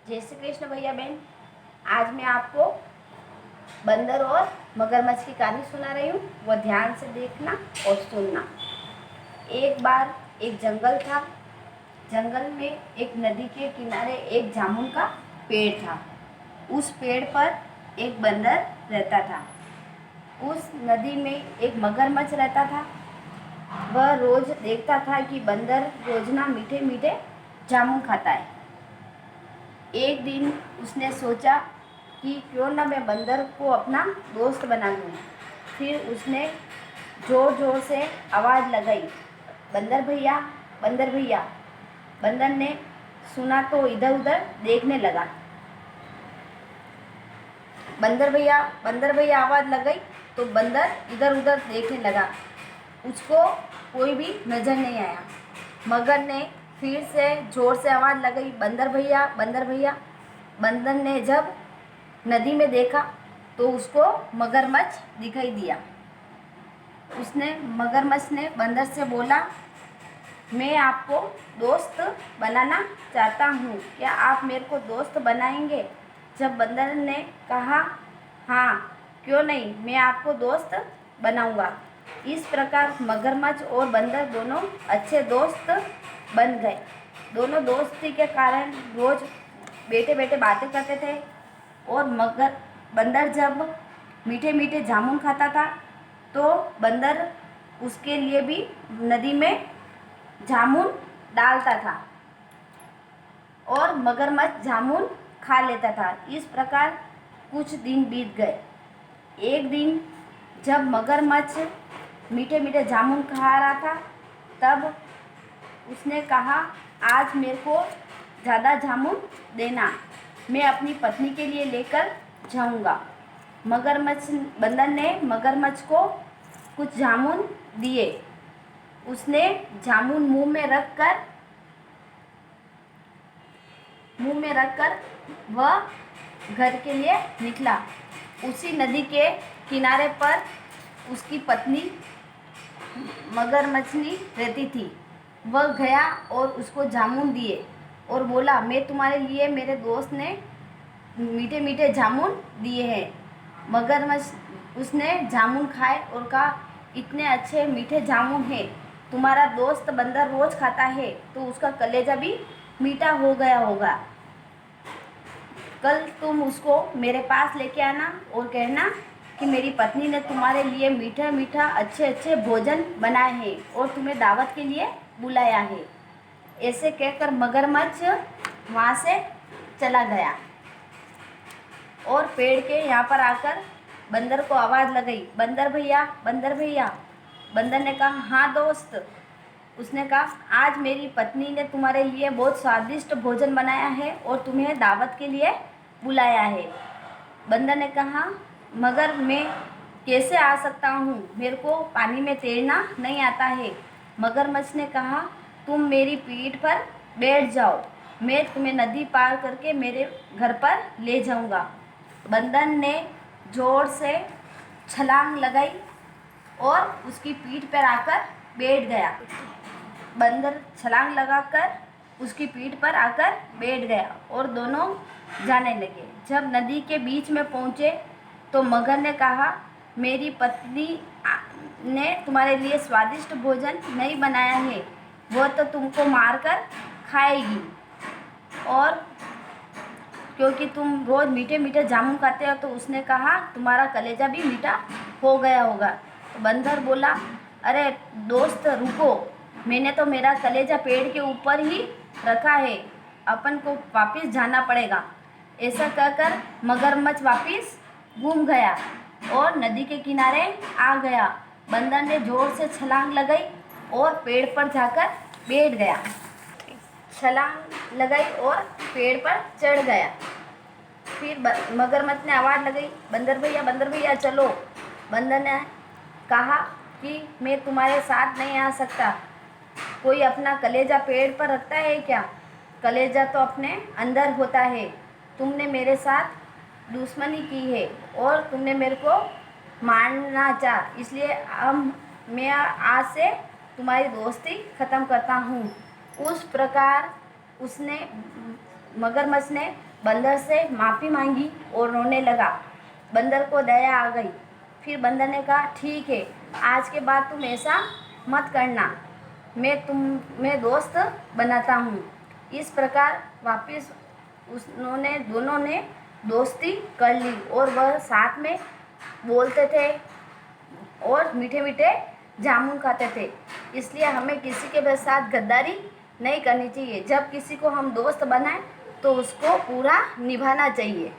जय श्री कृष्ण भैया बहन। आज मैं आपको बंदर और मगरमच्छ की कहानी सुना रही हूँ। वह ध्यान से देखना और सुनना। एक बार एक जंगल था। जंगल में एक नदी के किनारे एक जामुन का पेड़ था। उस पेड़ पर एक बंदर रहता था। उस नदी में एक मगरमच्छ रहता था। वह रोज देखता था कि बंदर रोजना मीठे मीठे जामुन खाता है। एक दिन उसने सोचा कि क्यों ना मैं बंदर को अपना दोस्त बना लूँ। फिर उसने ज़ोर ज़ोर से आवाज़ लगाई, बंदर भैया, बंदर भैया। बंदर ने सुना तो इधर उधर देखने लगा। बंदर भैया आवाज़ लगाई तो बंदर इधर उधर देखने लगा। उसको कोई भी नज़र नहीं आया। मगर ने फिर से ज़ोर से आवाज़ लगाई, बंदर भैया, बंदर भैया। बंदर ने जब नदी में देखा तो उसको मगरमच्छ दिखाई दिया। मगरमच्छ ने बंदर से बोला, मैं आपको दोस्त बनाना चाहता हूँ, क्या आप मेरे को दोस्त बनाएंगे? जब बंदर ने कहा, हाँ क्यों नहीं, मैं आपको दोस्त बनाऊंगा। इस प्रकार मगरमच्छ और बंदर दोनों अच्छे दोस्त बन गए। दोनों दोस्ती के कारण रोज बैठे बैठे बातें करते थे। और बंदर जब मीठे मीठे जामुन खाता था तो बंदर उसके लिए भी नदी में जामुन डालता था और मगरमच्छ जामुन खा लेता था। इस प्रकार कुछ दिन बीत गए। एक दिन जब मगरमच्छ मीठे मीठे जामुन खा रहा था तब उसने कहा, आज मेरे को ज़्यादा जामुन देना, मैं अपनी पत्नी के लिए लेकर जाऊंगा। बंदर ने मगरमच्छ को कुछ जामुन दिए। उसने जामुन मुंह में रखकर वह घर के लिए निकला। उसी नदी के किनारे पर उसकी पत्नी मगरमच्छनी रहती थी। वह गया और उसको जामुन दिए और बोला, मैं तुम्हारे लिए मेरे दोस्त ने मीठे मीठे जामुन दिए हैं। मगरमच्छ उसने जामुन खाए और कहा, इतने अच्छे मीठे जामुन हैं, तुम्हारा दोस्त बंदर रोज खाता है तो उसका कलेजा भी मीठा हो गया होगा। कल तुम उसको मेरे पास लेके आना और कहना कि मेरी पत्नी ने तुम्हारे लिए मीठा मीठा अच्छे अच्छे भोजन बनाए हैं और तुम्हें दावत के लिए बुलाया है। ऐसे कहकर मगरमच्छ वहाँ से चला गया और पेड़ के यहाँ पर आकर बंदर को आवाज़ लगाई, बंदर भैया, बंदर भैया। बंदर ने कहा, हाँ दोस्त। उसने कहा, आज मेरी पत्नी ने तुम्हारे लिए बहुत स्वादिष्ट भोजन बनाया है और तुम्हें दावत के लिए बुलाया है। बंदर ने कहा, मगर मैं कैसे आ सकता हूँ, मेरे को पानी में तैरना नहीं आता है। मगरमच्छ ने कहा, तुम मेरी पीठ पर बैठ जाओ, मैं तुम्हें नदी पार करके मेरे घर पर ले जाऊँगा। बंदर ने जोर से छलांग लगाई और उसकी पीठ पर आकर बैठ गया। बंदर छलांग लगाकर उसकी पीठ पर आकर बैठ गया और दोनों जाने लगे। जब नदी के बीच में पहुँचे तो मगर ने कहा, मेरी पत्नी ने तुम्हारे लिए स्वादिष्ट भोजन नहीं बनाया है, वो तो तुमको मारकर खाएगी, और क्योंकि तुम रोज़ मीठे मीठे जामुन खाते हो तो उसने कहा तुम्हारा कलेजा भी मीठा हो गया होगा। तो बंदर बोला, अरे दोस्त रुको, मैंने तो मेरा कलेजा पेड़ के ऊपर ही रखा है, अपन को वापस जाना पड़ेगा। ऐसा कहकर मगरमच्छ वापस घूम गया और नदी के किनारे आ गया। बंदर ने ज़ोर से छलांग लगाई और पेड़ पर जाकर बैठ गया। छलांग लगाई और पेड़ पर चढ़ गया। फिर मगरमच्छ ने आवाज़ लगाई, बंदर भैया चलो। बंदर ने कहा कि मैं तुम्हारे साथ नहीं आ सकता। कोई अपना कलेजा पेड़ पर रखता है क्या? कलेजा तो अपने अंदर होता है। तुमने मेरे साथ दुश्मनी की है और तुमने मेरे को मारना चाहा, इसलिए अब मैं आज से तुम्हारी दोस्ती ख़त्म करता हूँ। उस प्रकार मगरमच्छ ने बंदर से माफ़ी मांगी और रोने लगा। बंदर को दया आ गई। फिर बंदर ने कहा, ठीक है, आज के बाद तुम ऐसा मत करना, मैं दोस्त बनाता हूँ। इस प्रकार वापस दोनों ने दोस्ती कर ली और वह साथ में बोलते थे और मीठे मीठे जामुन खाते थे। इसलिए हमें किसी के साथ गद्दारी नहीं करनी चाहिए। जब किसी को हम दोस्त बनाएं तो उसको पूरा निभाना चाहिए।